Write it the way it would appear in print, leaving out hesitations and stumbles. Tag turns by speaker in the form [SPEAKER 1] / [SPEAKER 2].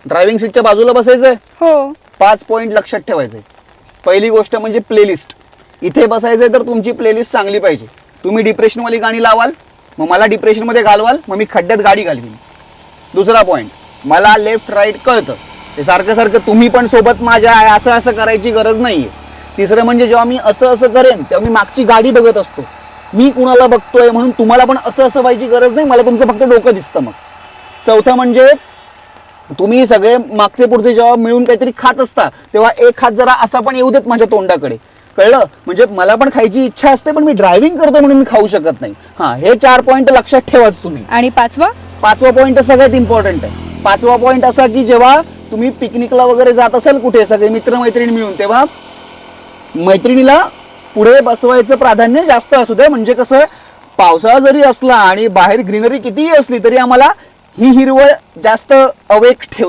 [SPEAKER 1] Driving सीटच्या बाजूला बसायचंय.
[SPEAKER 2] हो.
[SPEAKER 1] 5 पॉइंट लक्षात ठेवायचे. पहिली गोष्ट म्हणजे प्लेलिस्ट. इथे बसायचंय तर तुमची प्लेलिस्ट चांगली पाहिजे. तुम्ही डिप्रेशनवाली गाणी लावाल, मग मला डिप्रेशनमध्ये घालवाल, मग मी खड्ड्यात गाडी घालवीन. दुसरा पॉइंट, मला लेफ्ट राईट कळतं, ते सारखं सारखं तुम्ही पण सोबत माझ्या आहे असं असं करायची गरज नाहीये. तिसरं म्हणजे जेव्हा मी असं असं करेन तेव्हा मी मागची गाडी बघत असतो, मी कुणाला बघतोय म्हणून तुम्हाला पण असं असं व्हायची गरज नाही, मला तुमचं फक्त डोकं दिसतं. मग चौथं म्हणजे तुम्ही सगळे मागचे पुढचे जेव्हा मिळून काहीतरी खात असता तेव्हा एक हात जरा असा पण येऊ देत माझ्या तोंडाकडे, कळलं? म्हणजे मला पण खायची इच्छा असते पण मी ड्रायव्हिंग करतो म्हणून मी खाऊ शकत नाही. हा, हे 4 पॉइंट लक्षात ठेवाच तुम्ही.
[SPEAKER 2] आणि पाचवा
[SPEAKER 1] पॉइंट सगळ्यात इम्पॉर्टंट आहे. 5वा पॉइंट असा की जेव्हा तुम्ही पिकनिकला वगैरे जात असाल कुठे सगळे मित्रमैत्रिणी मिळून, तेव्हा मैत्रिणीला पुढे बसवायचं प्राधान्य जास्त असू दे. म्हणजे कसं, पावसाळा जरी असला आणि बाहेर ग्रीनरी कितीही असली तरी आम्हाला ही हिरवळ जास्त अवेक ठेव